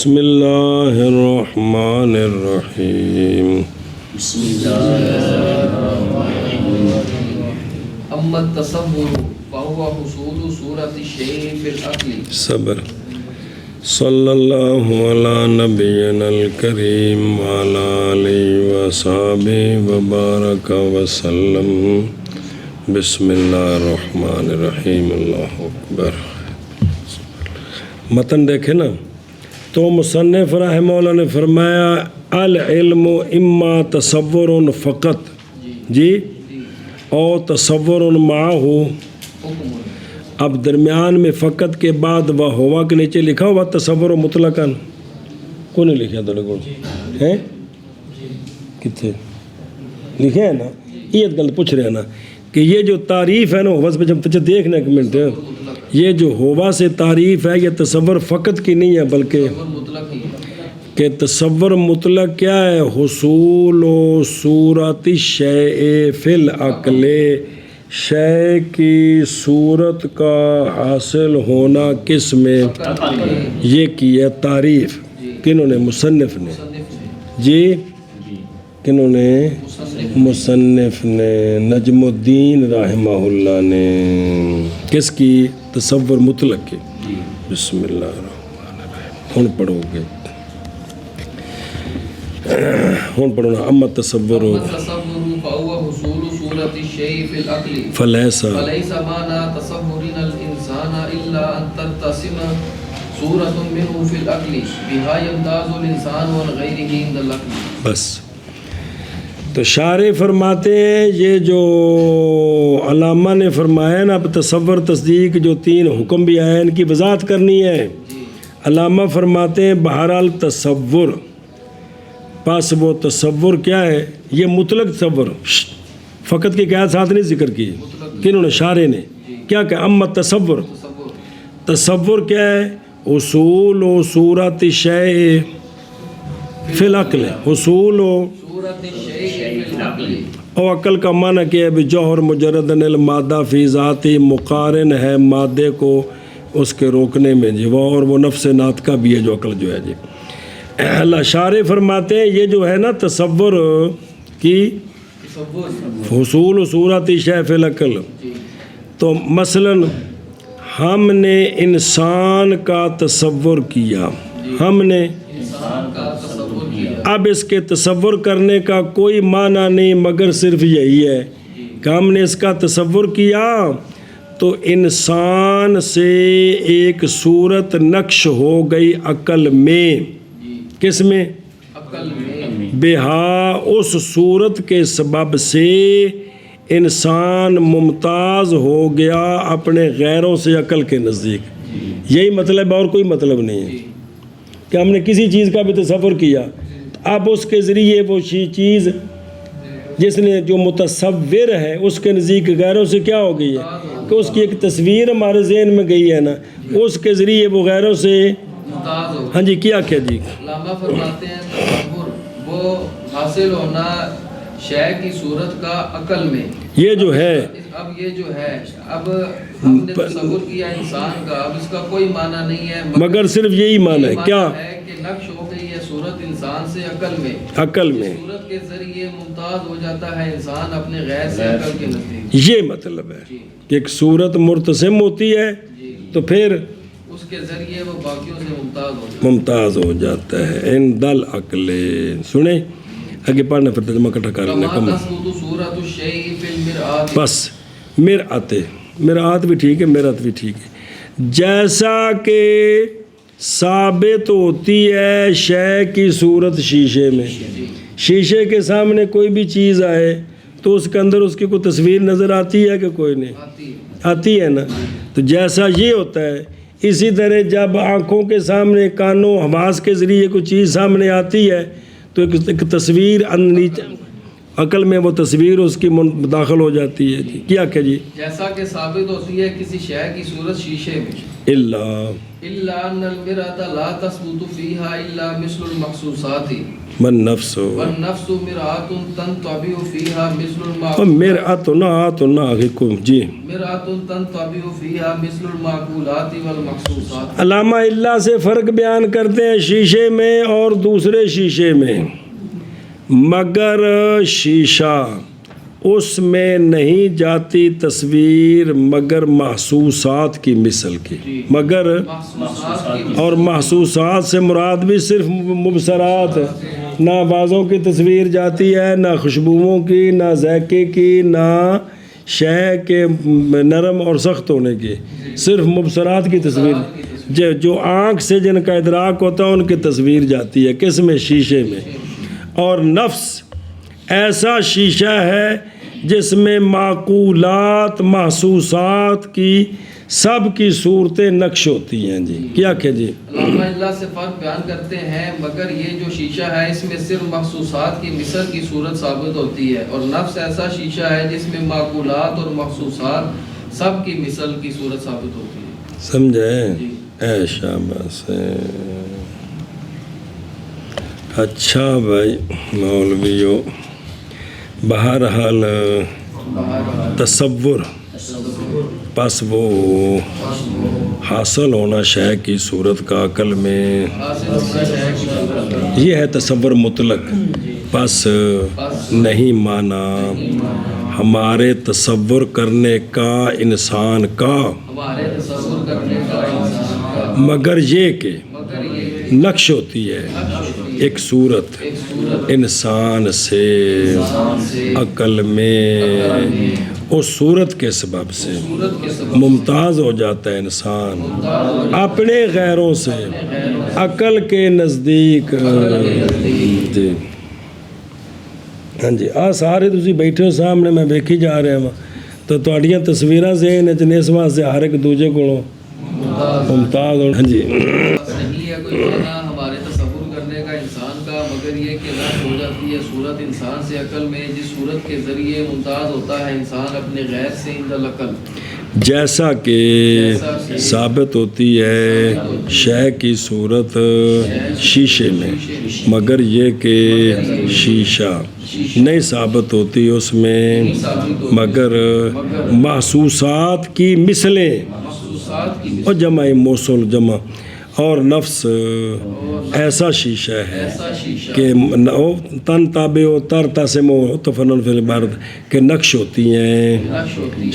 بسم اللہ الرحمن الرحیم بسم اللہ الرحمن الرحیم اما التصور فهو حصول صورت الشیء فی العقل صبر صلی اللہ علی نبینا الکریم وعلی آلہ وصحبہ وبارک وسلم بسم اللہ الرحمن الرحیم اللہ اکبر۔ متن دیکھیں نا تو مصنف رحمہ اللہ نے فرمایا العلم اما تصور فقط جی او تصور معه، اب درمیان میں فقط کے بعد وہ ہوا کے نیچے لکھا ہوا تصور مطلقاً کون نے لکھا تھا لوگوں ہیں کتنے لکھے ہیں نا، یہ غلط پوچھ رہے ہیں نا کہ یہ جو تعریف ہے نا بس پچھے دیکھنا ایک منٹ، یہ جو ہوا سے تعریف ہے یہ تصور فقط کی نہیں ہے بلکہ کہ تصور مطلق کیا ہے؟ حصول و صورت شیء فی العقل، شے کی صورت کا حاصل ہونا کس میں؟ یہ کی ہے تعریف کنہوں نے؟ مصنف نے جی، کنہوں نے؟ مصنف نے نجم الدین رحمہ اللہ نے، کس کی؟ تصور مطلق کی۔ بسم اللہ الرحمن الرحیم، ہن پڑھو گے، ہن پڑھو نا اما تصور فهو حصول صورت الشیء فی العقل فلیسا فلیس معنی تصورنا الانسان الا ان ترتسم صورت منه فی العقل بها یمتاز الانسان عن غیره عند العقل۔ بس تو شارح فرماتے ہیں یہ جو علامہ نے فرمایا نا اب تصور تصدیق جو تین حکم بھی آئے ان کی وضاحت کرنی ہے۔ علامہ فرماتے ہیں بہرحال تصور پس وہ تصور کیا ہے؟ یہ مطلق تصور، فقط کی قید ساتھ نہیں ذکر کی، کنہوں نے؟ شارح نے کیا کہ اما تصور، تصور کیا ہے؟ حصول و صورت شیء فی العقل، حصول و اور عقل کا معنی کیا ہے؟ بھی جوہر مجرد المادہ فی ذاتی، مقارن ہے مادے کو اس کے روکنے میں جی، وہ اور وہ نفس ناطقہ بھی ہے جو عقل جو ہے جی۔ اللہ شارح فرماتے ہیں یہ جو ہے نا تصور کی حصول و صورت شیء فی العقل، تو مثلا ہم نے انسان کا تصور کیا، ہم نے اب اس کے تصور کرنے کا کوئی معنی نہیں مگر صرف یہی ہے کہ ہم نے اس کا تصور کیا تو انسان سے ایک صورت نقش ہو گئی عقل میں، کس میں؟ عقل میں، بہا اس صورت کے سبب سے انسان ممتاز ہو گیا اپنے غیروں سے عقل کے نزدیک، یہی مطلب اور کوئی مطلب نہیں ہے کہ ہم نے کسی چیز کا بھی تصور کیا اب اس کے ذریعے وہ چیز جس نے جو متصور ہے اس کے نزدیک غیروں سے کیا ہو گئی ہے کہ اس کی ایک تصویر ہمارے ذہن میں گئی ہے نا، اس کے ذریعے وہ غیروں سے ہاں جی کیا کیا جی۔ علامہ فرماتے ہیں تصور وہ حاصل ہونا شے کی صورت کا عقل میں، یہ جو ہے اب یہ جو ہے اب ہم نے تصور کیا انسان کا، اب اس کا کوئی معنی نہیں ہے مگر صرف یہی معنی ہے کیا ہے کہ نقش ہو گئی ہے صورت انسان سے عقل میں، عقل میں صورت کے ذریعے ممتاز ہو جاتا ہے انسان اپنے غیر سے عقل کے نزدیک، یہ مطلب ہے کہ ایک صورت مرتسم ہوتی ہے تو پھر اس کے ذریعے وہ باقیوں سے ممتاز ہو جاتا ہے عند العقل۔ سنیں آگے پڑھنا پھر ترجمہ کٹھا کرنے کا بس مرآت بھی ٹھیک ہے، مرآت بھی ٹھیک ہے، جیسا کہ ثابت ہوتی ہے شے کی صورت شیشے میں، شیشے کے سامنے کوئی بھی چیز آئے تو اس کے اندر اس کی کوئی تصویر نظر آتی ہے کہ کوئی نہیں آتی ہے نا، تو جیسا یہ ہوتا ہے اسی طرح جب آنکھوں کے سامنے کانوں حواس کے ذریعے کوئی چیز سامنے آتی ہے تو ایک تصویر عقل میں وہ تصویر اس کی داخل ہو جاتی ہے جی۔ کیا کہ جی جیسا کہ ثابت ہوتی ہے کسی شے کی صورت شیشے میں، الا ان المرأة لا تثبت فيها الا مثل المحسوسات، والنفس والنفس مرآۃ تنطبع فيها مثل اور المعقولات مرآتنا جی مرآۃ تنطبع فيها مثل المعقولات والمحسوسات. علامہ اللہ سے فرق بیان کرتے ہیں شیشے میں اور دوسرے شیشے میں، مگر شیشہ اس میں نہیں جاتی تصویر مگر محسوسات کی مثل کی، مگر محسوسات کی اور محسوسات سے مراد بھی صرف مبصرات ہے، نہ آوازوں کی تصویر جاتی ہے، نہ خوشبوؤں کی، نہ ذائقے کی، نہ شے کے نرم اور سخت ہونے کی، صرف مبصرات کی تصویر جو آنکھ سے جن کا ادراک ہوتا ہے ان کی تصویر جاتی ہے، کس میں؟ شیشے میں. اور نفس ایسا شیشہ ہے جس میں معقولات محسوسات کی سب کی صورتیں نقش ہوتی ہیں. جی کیا کہ جی علامہ اللہ سے فرق بیان کرتے ہیں، مگر یہ جو شیشہ ہے اس میں صرف محسوسات کی مثل کی صورت ثابت ہوتی ہے، اور نفس ایسا شیشہ ہے جس میں معقولات اور محسوسات سب کی مثل کی صورت ثابت ہوتی ہے. سمجھے؟ اے شاباش. اچھا بھائی مولویو، بہرحال تصور پس وہ حاصل ہونا شے کی صورت کا عقل میں، یہ ہے تصور مطلق. پس نہیں مانا ہمارے تصور کرنے کا انسان کا، ہمارے تصور کرنے کا انسان کا، مگر یہ کہ نقش ہوتی ہے ایک صورت انسان سے عقل میں، اس صورت کے سبب سے ممتاز ہو جاتا ہے انسان اپنے غیروں سے عقل کے نزدیک. جی ہاں جی سارے تسی بیٹھے ہو سامنے، میں ویکھی جا رہا ہوں تو تہاڈیاں تصویراں ذہن وچ نے، اس واسطے ہر ایک دوجے کولوں ممتاز ہو. ہاں جی نہیں ہے کوئی معنی ہمارے تصور کرنے کا انسان کا، مگر یہ کہ نقش ہو جاتی ہے صورت انسان سے عقل میں، جس صورت کے ذریعے ممتاز ہوتا ہے انسان اپنے غیر سے عند العقل، جیسا کہ ثابت ہوتی ہے شے کی صورت شیشے میں، مگر یہ کہ شیشہ نہیں ثابت ہوتی اس میں مگر محسوسات کی مثلیں، محسوسات کی اور جمع موصول جمع. اور نفس ایسا شیشہ ہے کہ تن تابع و تر تاسم و تفنن فی العبارت کہ نقش ہوتی ہیں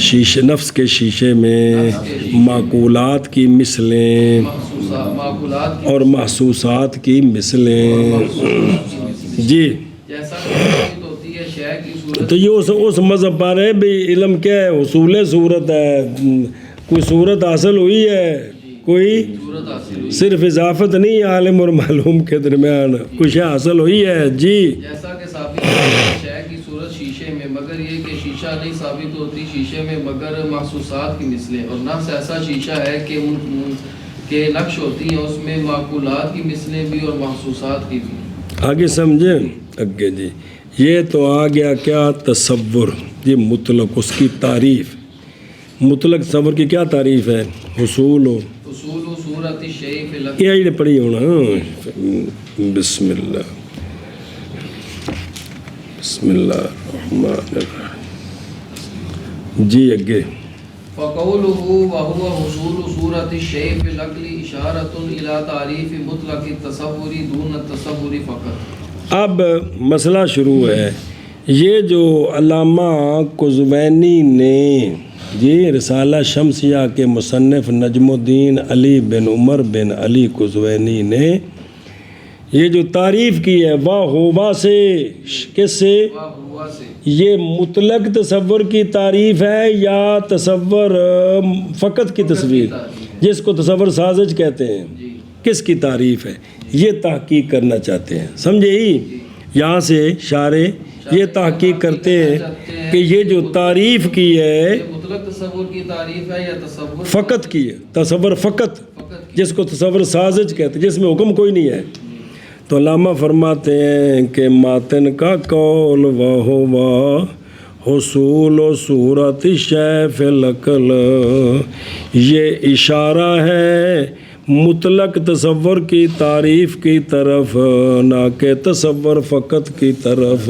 شیشے، نفس کے شیشے میں معقولات کی مثلیں اور محسوسات کی مثلیں. جی تو یہ اس مذہب پر ہے بھی علم کیا ہے؟ حصول صورت ہے. کوئی صورت حاصل ہوئی ہے، کوئی صرف اضافت نہیں، عالم اور معلوم کے درمیان کچھ حاصل ہوئی ہے. جی جیسا کہ ثابت ہے شے کی صورت شیشے میں، مگر یہ کہ شیشہ نہیں ثابت ہوتی شیشے میں مگر محسوسات کی مثلیں، اور نفس ایسا شیشہ ہے کہ نقش ہوتی ہیں اس میں معقولات کی مثلیں بھی اور محسوسات کی بھی. آگے سمجھیں اگے. جی یہ تو آ گیا کیا؟ تصور. یہ مطلق، اس کی تعریف مطلق تصور کی کیا تعریف ہے؟ حصول ہو اصول صورت الشیء فی العقل. یہ پڑھی ہونا. بسم اللہ بسم اللہ الرحمن الرحیم. جی اگے. فقوله وهو حصول صورت الشیء فی العقل اشارۃ الی تعریف مطلق التصور دون التصور فقط. اب مسئلہ شروع ہے. یہ جو علامہ قزوینی نے یہ رسالہ شمسیہ کے مصنف نجم الدین علی بن عمر بن علی قزوینی نے یہ جو تعریف کی ہے واہ سے، کس سے؟ یہ مطلق تصور کی تعریف ہے یا تصور فقط کی تصویر جس کو تصور سازج کہتے ہیں، کس کی تعریف ہے؟ یہ تحقیق کرنا چاہتے ہیں. سمجھے ہی؟ یہاں سے شارع یہ تحقیق کرتے ہیں کہ یہ جو تعریف کی ہے مطلق تصور کی تعریف ہے یا تصور فقط کی ہے، تصور فقط جس کو تصور سازج کہتے ہیں، جس میں حکم کوئی نہیں ہے. تو علامہ فرماتے ہیں کہ ماتن کا قول وہو حصول و صورت شے فی العقل، یہ اشارہ ہے مطلق تصور کی تعریف کی طرف نہ کہ تصور فقط کی طرف.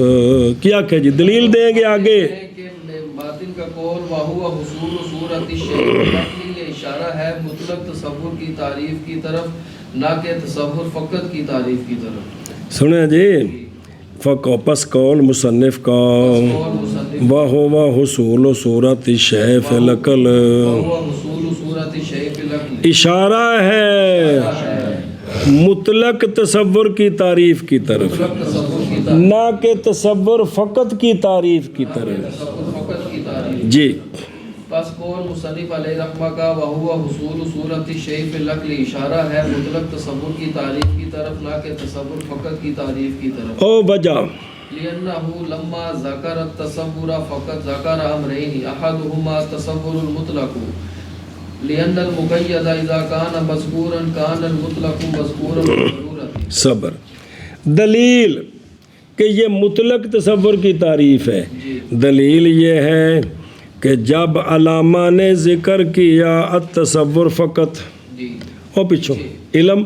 کیا کہ جی دلیل دیں گے آگے. کہ باطن کا قول وہو حصول صورت الشیء بالعقل، یہ اشارہ ہے مطلق تصور کی تعریف کی طرف نہ کہ تصور فقط کی تعریف کی طرف. سنیں جی پس قول مصنف کا اور مصنف وہو حصول صورت الشیء فی العقل وہو حصول صورت الشیء بالعقل، اشارہ ہے مطلق تصور کی تعریف کی طرف مطلق تصور کی تعریف، نہ کہ تصور فقط کی تعریف کی طرف. تصور فقط کی تعریف. جی پس قول مصنف علیہ رحمہ کا وہو حصول صورت الشیء فی العقل اشارہ ہے مطلق تصور کی تعریف کی طرف نہ کہ تصور فقط کی تعریف کی طرف. او وجہ لأنه لما ذكر التصور فقط ذكر أمرين أحدهما التصور المطلق، لأن المقيد إذا كان مذكورا كان المطلق مذكورا بالضرورة. صبر دلیل کہ یہ مطلق تصور کی تعریف ہے. دلیل یہ ہے کہ جب علامہ نے ذکر کیا التصور فقط جی او پچھو علم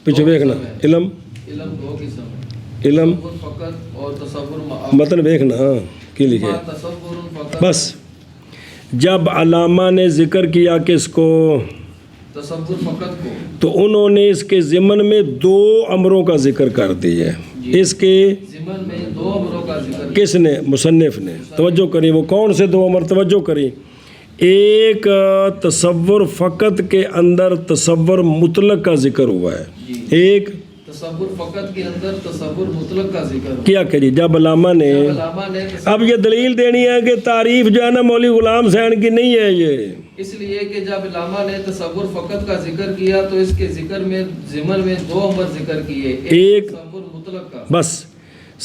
پچھو دیکھنا علم علم دو قسم علم تصور فقط اور تصور مع متن دیکھنا کی لکھے تصور فقط. بس جب علامہ نے ذکر کیا کس کو تصور فقط کو تو انہوں نے اس کے ضمن میں دو امروں کا ذکر کر دیا ہے. اس کے ضمن میں دو امروں کا ذکر کس نے مصنف نے توجہ کری. وہ کون سے دو امر توجہ کری. ایک تصور فقط کے اندر تصور مطلق کا ذکر ہوا ہے. ایک تصور فقط کے اندر تصور مطلق کا ذکر ہو. کیا کری جب علامہ نے علامہ نے اب یہ دلیل دینی ہے کہ تعریف جو ہے نا مولوی غلام حسین کی نہیں ہے. یہ اس لیے کہ جب علامہ نے تصور فقط کا ذکر کیا تو اس کے ذکر میں ضمن میں دو امر ذکر کیے. ایک تصور مطلق کا. بس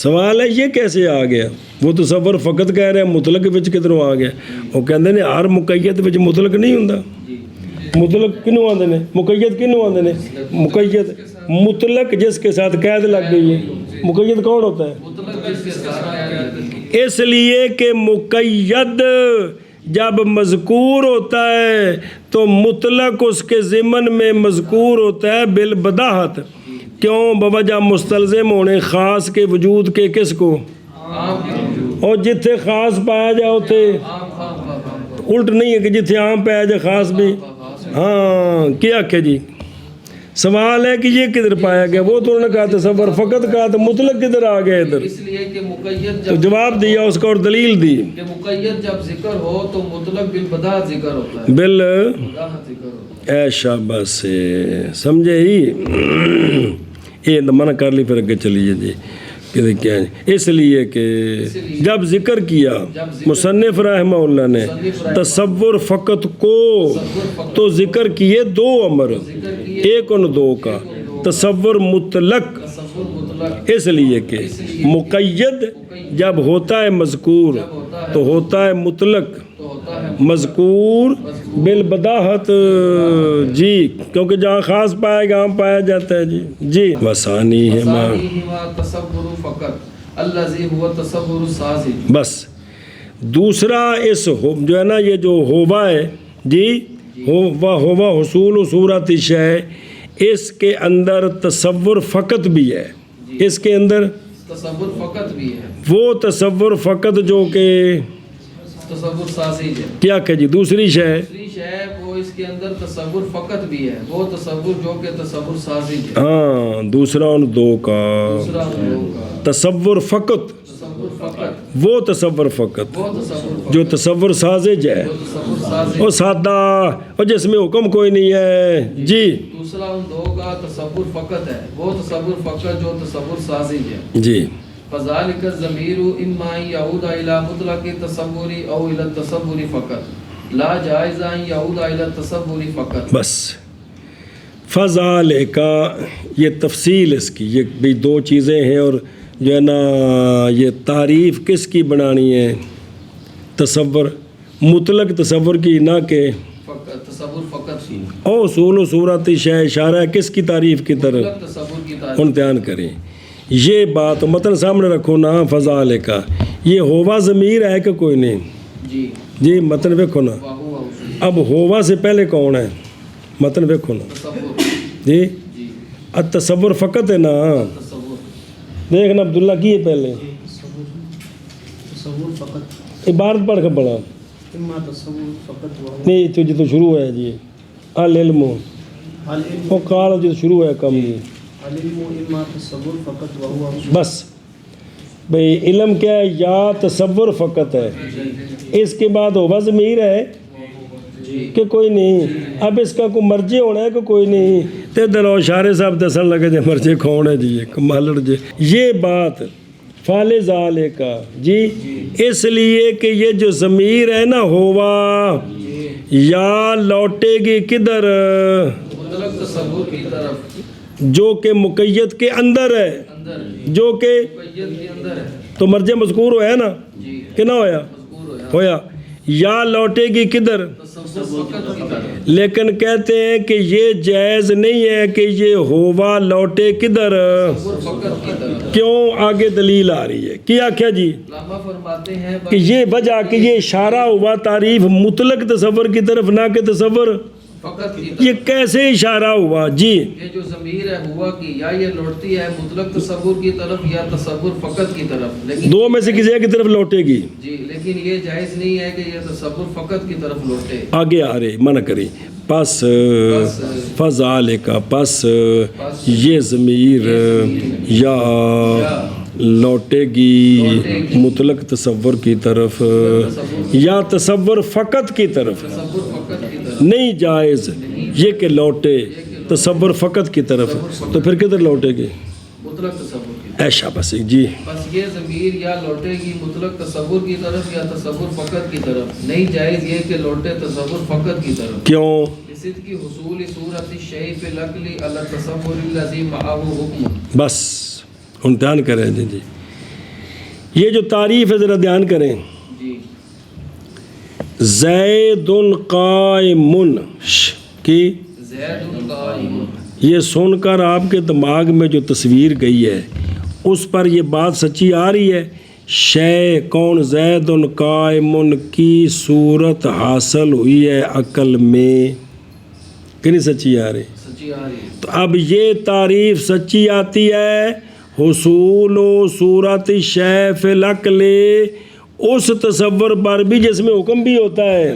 سوال ہے یہ کیسے آ گیا. وہ تصور فقط کہہ رہے ہیں مطلق وچ کدھروں آ گیا. وہ کہندے نے ہر مقید وچ مطلق نہیں ہوندا. مطلق کنوں آندے نے مقید کنوں آندے نے مقید مطلق جس کے ساتھ قید لگ گئی ہے. مقید کون ہوتا ہے؟ مطلق جس کے ساتھ. اس لیے کہ مقید جب مذکور ہوتا ہے تو مطلق اس کے ضمن میں مذکور ہوتا ہے بالبداہت. کیوں؟ بوجہ مستلزم ہونے خاص کے وجود کے کس کو. اور جتھے خاص پایا جائے ہوتے الٹ نہیں ہے کہ جتھے عام پایا جائے خاص بھی. ہاں کیا کہ جی سوال ہے کہ یہ کدھر پایا گیا. وہ تو انہوں نے کہا تصور فقط کہا تو مطلق کدھر آ گیا ادھر. اس لیے کہ مقید تو جواب دیا اس کا اور دلیل دی کہ مقید جب ذکر ہو تو مطلق بالبداہت ذکر ہوتا ہے. بداہت ذکر ہوتا ہے. اے شاباش سے سمجھے ہی یہ منع کر لی پھر اگے چلیے جی کہ کیا ہے. اس لیے کہ جب ذکر کیا مصنف رحمہ اللہ نے تصور فقط کو تو ذکر کیے دو امر. ایک ان دو کا تصور مطلق. تصور مطلق اس لیے کہ مقید جب ہوتا ہے مذکور تو ہوتا ہے مطلق تو ہوتا ہے مذکور بالبداہت. جی کیونکہ جہاں خاص پائے گا ہم پایا جاتا ہے. جی وسانی ہے تصور فقط الذی هو تصور الساذج. بس دوسرا اس جو ہے نا یہ جو ہوا ہے جی ہوا حصول صورت الشیء اس کے اندر تصور فقط بھی ہے. اس کے اندر تصور فقط بھی ہے. وہ تصور فقط جو کہ تصور سازج ہے. کیا کہ جی دوسری شے دوسری شے وہ اس کے اندر تصور فقط بھی ہے. وہ تصور جو کہ تصور سازج ہے. ہاں دوسرا ان دو کا دوسرا ان دو کا تصور فقط تصور فقط وہ تصور فقط وہ تصور فقط جو تصور سازج ہے جو تصور سازج وہ سادہ اور جس میں حکم کوئی نہیں ہے. جی دوسرا ان دو کا تصور فقط ہے. وہ تصور فقط جو تصور سازج ہے. جی فذلك الضمير اما ان يعود الى مطلق التصور او الى التصور فقط لا جائز ان يعود الى التصور فقط. بس فضال کا یہ تفصیل اس کی یہ بھی دو چیزیں ہیں. اور جو ہے نا یہ تعریف کس کی بنانی ہے؟ تصور مطلق تصور کی نہ کہ فقط تصور فقط ہی. او اصول و صورت شے اشارہ ہے کس کی تعریف کی طرف مطلق تصور کی تعریف. امتحان کریں یہ بات متن سامنے رکھو نا. فضال کا یہ ہوا ضمیر ہے کہ کوئی نہیں. جی جی متن دیکھو نا. واہو اب ہوا سے پہلے کون ہے؟ متن دیکھو نا. تصور جی جی التصور فقط ہے نا. تصور دیکھنا عبداللہ کی ہے پہلے تصور فقط عبارت پڑھ کر پڑھا اما تصور فقط وهو نہیں تو جو شروع ہے جی العلم العلم وہ کال جو شروع ہے کم جی العلم اما تصور فقط وهو بس بھئی علم کیا ہے یا تصور فقط ہے. اس کے بعد ہوگا ضمیر ہے کہ کوئی نہیں. اب اس کا کوئی مرجع ہونا ہے کہ کوئی نہیں. تے دلو شارے صاحب دسن لگے جی مرجع کون ہے جی کمالڑ جی. یہ بات فال ذالے کا جی اس لیے کہ یہ جو ضمیر ہے نا ہوا یا لوٹے گی کدھر مطلق تصور کی طرف جو کہ مقید کے اندر ہے اندر جو کہ مقید کے اندر ہے. تو مرجع مذکور ہوا ہے نا جی کہ نہ ہویا مذکور ہوا ہویا یا لوٹے گی کدھر. تصور فقط کی طرف لیکن کہتے ہیں کہ یہ جائز نہیں ہے کہ یہ ہوا لوٹے کدھر. تصور فقط کی طرف. کیوں آگے دلیل آ رہی ہے کیا کیا جی علامہ فرماتے ہیں کہ یہ وجہ کہ یہ اشارہ ہوا تعریف مطلق تصور کی طرف نہ کہ تصور. فقط کی طرف. یہ کیسے اشارہ ہوا جی یہ جو ضمیر ہے ہوا کی یا یہ لوٹتی ہے مطلق تصور کی طرف یا تصور فقط کی طرف. لیکن دو میں سے کسی ایک کی طرف لوٹے گی. جی لیکن یہ جائز نہیں ہے کہ یہ تصور فقط کی طرف لوٹے. آگے آ رہے منع کری پس فضال کا پس یہ ضمیر یا لوٹے گی مطلق تصور کی طرف یا تصور فقط کی طرف. تصور فقط کی طرف نہیں جائز یہ کہ لوٹے تصور فقط کی طرف. تو پھر کدھر لوٹے گی مطلق تصور کی طرف. ایشا بس جی بس یہ ضمیر یا لوٹے گی مطلق تصور کی طرف یا تصور فقط کی طرف. نہیں جائز یہ کہ لوٹے تصور فقط کی طرف. کیوں بصدق حصول صورت الشیء فی العقل علی التصور الذی معه حکم. بس امتحان کریں جی یہ جو تعریف ہے ذرا دھیان کریں. جی زید قائم کی زید قائم. یہ سن کر آپ کے دماغ میں جو تصویر گئی ہے اس پر یہ بات سچی آ رہی ہے. شے کون زید قائم کی صورت حاصل ہوئی ہے عقل میں کہ نہیں سچی آ رہی. سچی آ رہی ہے. تو اب یہ تعریف سچی آتی ہے حصول و صورت شے فی العقل اس تصور پر بھی جس میں حکم بھی ہوتا ہے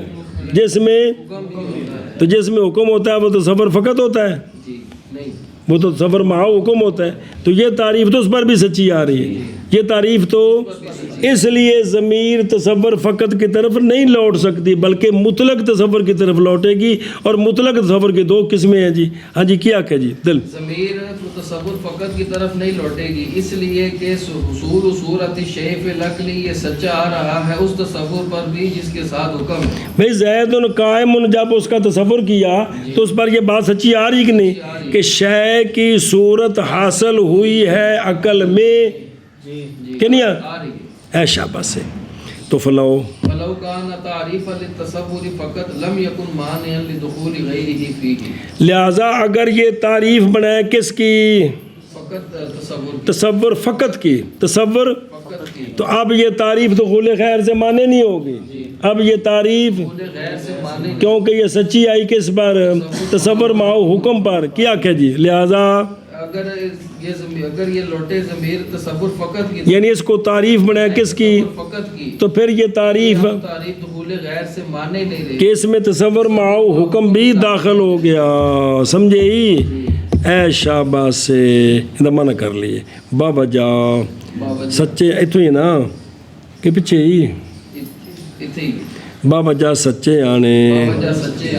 جس میں حکم بھی ہوتا ہے. تو جس میں حکم ہوتا ہے وہ تصور فقط ہوتا ہے جی نہیں وہ تو تصور معاو حکم ہوتا ہے. تو یہ تعریف تو اس پر بھی سچی آ رہی ہے. یہ تعریف تو اس لیے ضمیر تصور فقط کی طرف نہیں لوٹ سکتی بلکہ مطلق تصور کی طرف لوٹے گی. اور مطلق تصور کی دو قسمیں ہیں جی. ہاں جی کیا کہ جی دل ضمیر تصور فقط کی طرف نہیں لوٹے گی اس لیے کہ حصول صورت الشیء فی العقل یہ سچا آ رہا ہے اس تصور پر بھی جس کے ساتھ حکم ہے. بھئی زید قائم جب اس کا تصور کیا تو اس پر یہ بات سچی آ رہی کہ نہیں کہ شے کی صورت حاصل ہوئی ہے عقل میں کہ نہیں آ رہی ہے. ایشا بس ہے. تو فلاؤ ولو کان تعریفا للتصور فقط لم یکن مانعا لدخول غیرہ فیہ. لہذا اگر یہ تعریف بنائے کس کی فقط تصور کی. تصور فقط کی تصور فقط کی. تو اب یہ تعریف دخول خیر سے مانے نہیں ہوگی. اب یہ تعریف دخول غیر سے مانے کیونکہ یہ سچی آئی کس پر تصور معاو حکم پر کیا کہ جی لہذا اگر یہ لوٹے ضمیر تصور فقط کی یعنی اس کو تعریف بنایا کس کی فقط کی تو پھر یہ تعریف تعریف دخول غیر سے مانے نہیں رہی. کہ اس میں تصور معاو حکم بھی داخل ہو گیا. سمجھے ہی اے شاباش سے منع کر لیے بابا جا سچے اتو ہی نا کہ پیچھے ہی بابا جا سچے آنے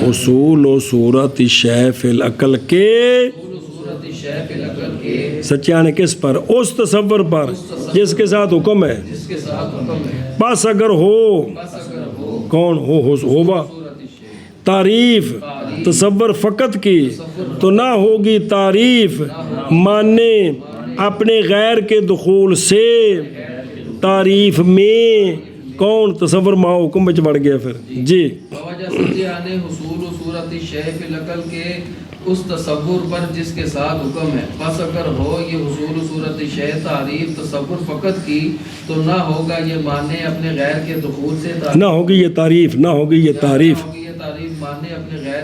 اصول و صورت شے فی العقل کے سچے آنے کس پر اس تصور پر جس کے ساتھ حکم ہے. بس اگر ہو کون ہوگا تعریف تصور فقط کی تو نہ ہوگی تعریف ماننے اپنے غیر کے دخول سے تعریف میں کون تصور معاو حکم بچ بڑھ گیا پھر جی. حصول صورت شے فی العقل کے اس تصور پر جس کے ساتھ حکم ہے. بس اگر ہو یہ حصول صورت شے تعریف تصور فقط کی تو نہ ہوگا یہ ماننے اپنے غیر کے دخول سے نہ ہوگی یہ تعریف نہ ہوگی یہ تعریف ماننے اپنے غیر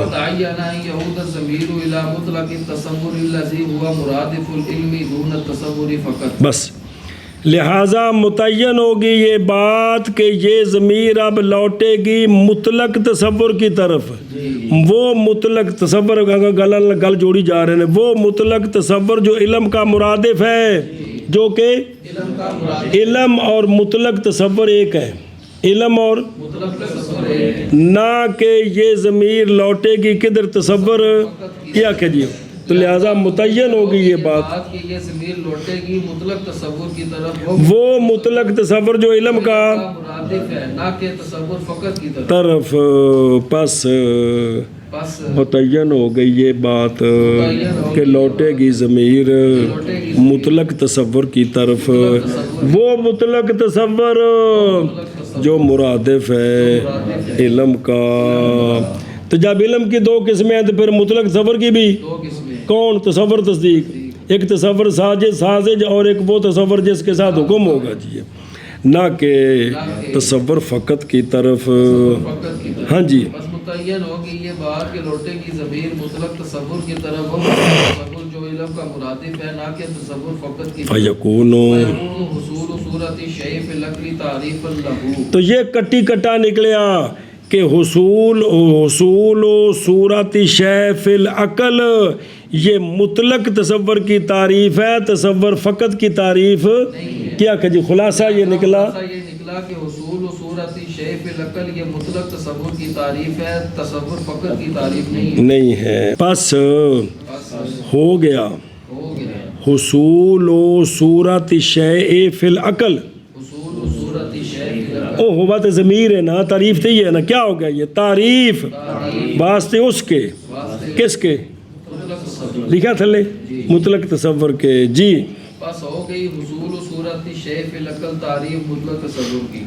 فتعین ان یعود الضمیر الی مطلق التصور الذی هو مرادف العلم دون التصور فقط. بس لہٰذا متعین ہوگی یہ بات کہ یہ ضمیر اب لوٹے گی مطلق تصور کی طرف. وہ مطلق تصور گل جوڑی جا رہے ہیں، وہ مطلق تصور جو علم کا مرادف ہے، جو کہ علم اور مطلق تصور ایک ہے. علم اور نہ کہ یہ ضمیر لوٹے گی کدھر تصور کیا کہیے. تو لہٰذا متعین ہوگی یہ بات کہ یہ ضمیر لوٹے گی مطلق تصور کی طرف، وہ مطلق تصور جو علم کا مرادف ہے، نہ کہ تصور فقط کی طرف. پس متعین ہو گئی یہ بات کہ لوٹے گی ضمیر مطلق تصور کی طرف، وہ مطلق تصور جو مرادف ہے علم کا. تو جب علم کی دو قسمیں ہیں تو پھر مطلق تصور کی بھی کون؟ تصور تصدیق. ایک تصور سازج اور ایک وہ تصور جس کے ساتھ حکم ہوگا جی، نہ کہ تصور فقط کی طرف. ہاں جی بس متعین ہوگی یہ بات کہ لوٹے کی ضمیر مطلق تصور کی طرف، وہ تصور جو علم کا مرادف ہے، نہ کہ تصور فقط کی طرف. فیکون حصول صورت شیء فی العقل تعریفا لہ. تو یہ کٹی کٹا نکلیا کہ حصول و صورت شیء فی العقل یہ مطلق تصور کی تعریف ہے، تصور فقط کی تعریف کیا کہ جی خلاصہ یہ نکلا کہ حصول و صورت شیء فی العقل یہ مطلق تصور کی تعریف ہے، تصور فقط کی تعریف نہیں ہے. پس ہو گیا ہو گیا حصول و صورت شیء فی العقل. حصول و صورت شیء فی العقل او ہوا تو ضمیر ہے نا، تعریف تو یہ ہے نا. کیا ہو گیا یہ تعریف واسطے اس کے، کس کے لکھا تھلے مطلق تصور کے. جی پس ہو گئی حصول و صورت شیء فی العقل تعریف مطلق تصور کی.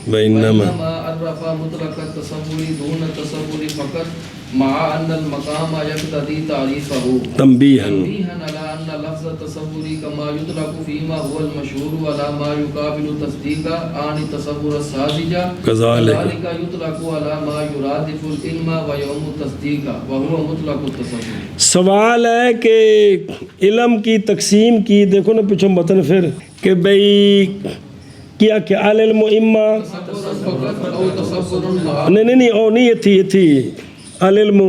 وَإِنَّمَا عرف مطلق التصور دون التصور فقط مع ان المقام يقتضي تعریفه تنبیہاً على ان لفظ التصور كما يطلق فيما هو المشهور على ما يقابل تصديق عن التصور الساذج كذلك يطلق على ما يرادف العلم ويوم التصديق وهو مطلق التصور. سوال ہے کہ علم کی تقسیم کی، دیکھو نا پیچھے متن پھر کہ بھئی کیا کہ العلم اما نہیں او نہیں یہ تھی العلم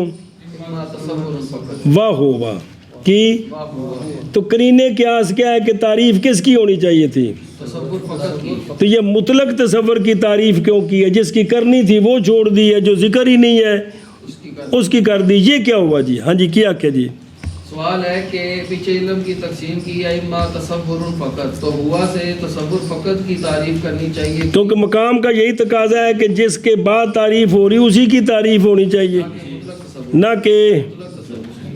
واہ ہوا کی. تو قرینے قیاس کیا ہے کہ تعریف کس کی ہونی چاہیے تھی؟ تو یہ مطلق تصور کی تعریف کیوں کی ہے؟ جس کی کرنی تھی وہ چھوڑ دی ہے، جو ذکر ہی نہیں ہے اس کی کر دی. یہ کیا ہوا جی؟ ہاں جی کیا جی؟ سوال ہے کہ پیچھے علم کی تقسیم کی ہے اما تصور فقط، تو ہوا سے تصور فقط کی تعریف کرنی چاہیے کیونکہ مقام کا یہی تقاضا ہے کہ جس کے بعد تعریف ہو رہی اسی کی تعریف ہونی چاہیے، نہ کہ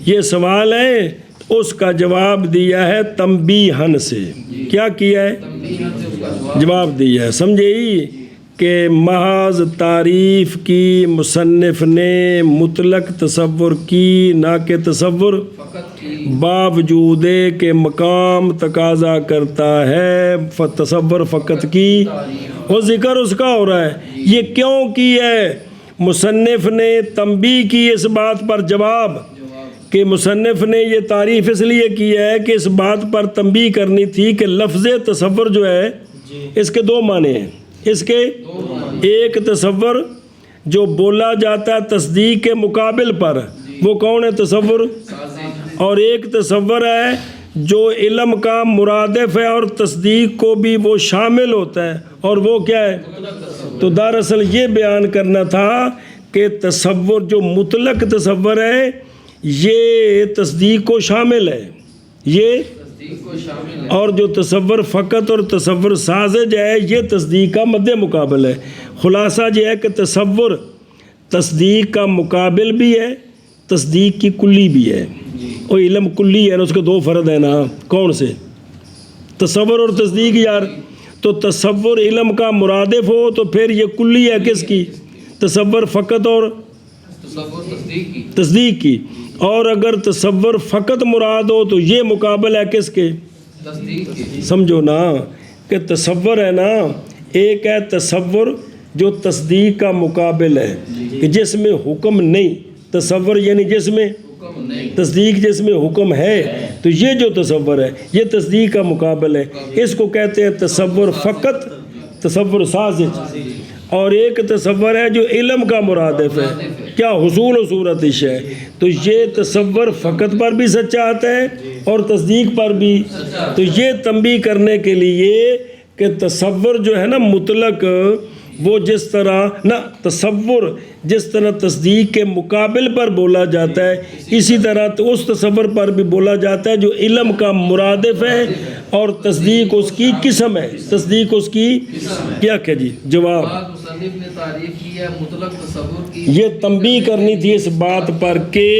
یہ سوال ہے. اس کا جواب دیا ہے تنبیہاً سے. کیا کیا ہے؟ جواب دیا ہے. سمجھے کہ محض تعریف کی مصنف نے مطلق تصور کی، نہ کہ تصور، باوجود کہ مقام تقاضا کرتا ہے تصور فقط کی، وہ ذکر اس کا ہو رہا ہے. یہ کیوں کی ہے؟ مصنف نے تنبیہ کی اس بات پر جواب کہ مصنف نے یہ تعریف اس لیے کی ہے کہ اس بات پر تنبیہ کرنی تھی کہ لفظ تصور جو ہے اس کے دو معنی ہیں. اس کے ایک تصور جو بولا جاتا ہے تصدیق کے مقابل پر، وہ کون ہے؟ تصور. اور ایک تصور ہے جو علم کا مرادف ہے اور تصدیق کو بھی وہ شامل ہوتا ہے، اور وہ کیا ہے؟ تو دراصل یہ بیان کرنا تھا کہ تصور جو مطلق تصور ہے یہ تصدیق کو شامل ہے، یہ اور جو تصور فقط اور تصور ساذج ہے یہ تصدیق کا مد مقابل ہے. خلاصہ یہ ہے کہ تصور تصدیق کا مقابل بھی ہے، تصدیق کی کلی بھی ہے. اور علم کلی ہے نا، اس کے دو فرد ہیں نا. کون سے؟ تصور اور تصدیق. یار تو تصور علم کا مرادف ہو تو پھر یہ کلی ہے کس کی؟ تصور فقط اور تصدیق کی. اور اگر تصور فقط مراد ہو تو یہ مقابل ہے کس کے؟ سمجھو نا کہ تصور ہے نا، ایک ہے تصور جو تصدیق کا مقابل ہے کہ جس میں حکم نہیں، تصور یعنی جس میں حکم نہیں، تصدیق جس میں حکم ہے، تو یہ جو تصور ہے یہ تصدیق کا مقابل ہے، اس کو کہتے ہیں تصور فقط، تصور سازج۔ اور ایک تصور ہے جو علم کا مرادف ہے، کیا حصول و صورتش ہے، تو یہ تصور فقط پر بھی سچا آتا ہے اور تصدیق پر بھی۔ تو یہ تنبیہ کرنے کے لیے کہ تصور جو ہے نا مطلق، وہ جس طرح نہ تصور جس طرح تصدیق کے مقابل پر بولا جاتا ہے، اسی طرح تو اس تصور پر بھی بولا جاتا ہے جو علم کا مرادف ہے، اور تصدیق اس کی قسم ہے، تصدیق اس کی کیا کہ جی جواب۔ بعد مصنف نے تعریف کی ہے مطلق تصور کی، یہ تنبیہ کرنی تھی اس بات پر کہ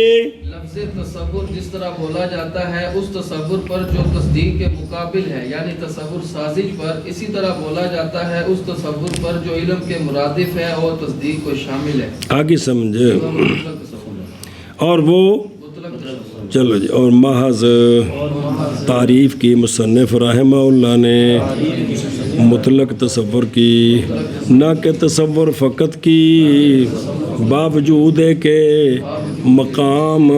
لفظ تصور جس طرح بولا جاتا ہے اس تصور پر جو تصدیق کے مقابل ہے، یعنی تصور سازش پر، اسی طرح بولا جاتا ہے اس تصور پر جو علم کے مرادف ہے اور تصدیق کو شامل ہے۔ آگے سمجھے، مطلق تصور ہے، اور وہ مطلق تصور۔ چلو جی، اور محض تعریف کی مصنف رحمہ اللہ نے مطلق تصور کی، نہ کہ تصور فقط کی، باوجود ہے کہ مقام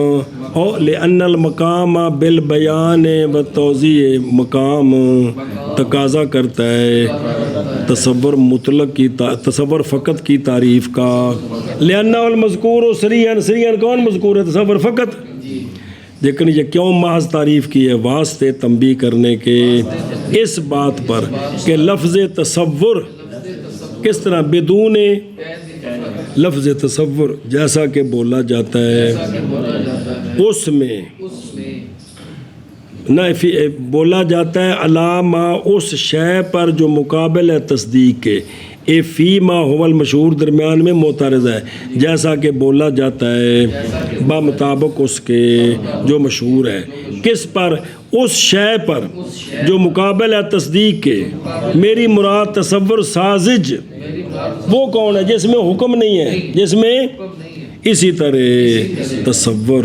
اور لأن المقام بالبیان و توضیح، مقام تقاضا کرتا ہے تصور مطلق کی تصور فقط کی تعریف کا۔ لأن المذکور سریعاً، سریعاً کون مذکور ہے؟ تصور فقط۔ لیکن یہ کیوں محض تعریف کی ہے؟ واسطے تنبیہ کرنے کے اس بات پر کہ لفظ تصور کس طرح بدون لفظ تصور جیسا کہ بولا جاتا ہے اس میں نہ بولا جاتا ہے علامہ اس شے پر جو مقابل ہے تصدیق کے، اے فی ما هو المشہور درمیان میں معترض ہے، جیسا کہ بولا جاتا ہے بمطابق اس کے جو مشہور ہے، کس پر؟ اس شے پر جو مقابل ہے تصدیق کے۔ میری مراد تصور سازج وہ کون ہے؟ جس میں حکم نہیں ہے، جس میں اسی طرح تصور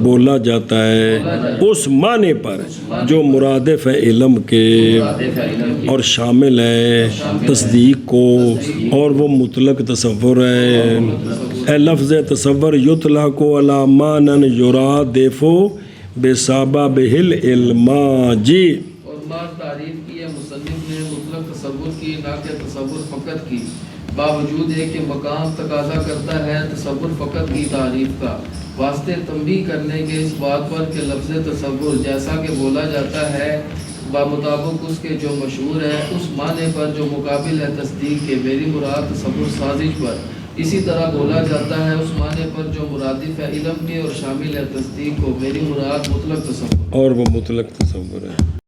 بولا جاتا ہے اس معنی پر جو مرادف ہے علم کے اور شامل ہے تصدیق کو، اور وہ مطلق تصور ہے۔ اے لفظ تصور یطلق علی معنی یرادف بسبب العلم۔ جی، اور بعض تعریف کی ہے مصنف نے مطلق تصور کی، نہ کہ تصور فقط کی، باوجود ہے کہ مقام تقاضا کرتا ہے تصور فقط کی تعریف کا، واسطے تنبیہ کرنے کے اس بات پر کہ لفظ تصور جیسا کہ بولا جاتا ہے بمطابق اس کے جو مشہور ہے اس معنی پر جو مقابل ہے تصدیق کے، میری مراد تصور سازش پر، اسی طرح بولا جاتا ہے اس معنی پر جو مرادف ہے علم کے اور شامل ہے تصدیق کو، میری مراد مطلق تصور، اور وہ مطلق تصور ہے۔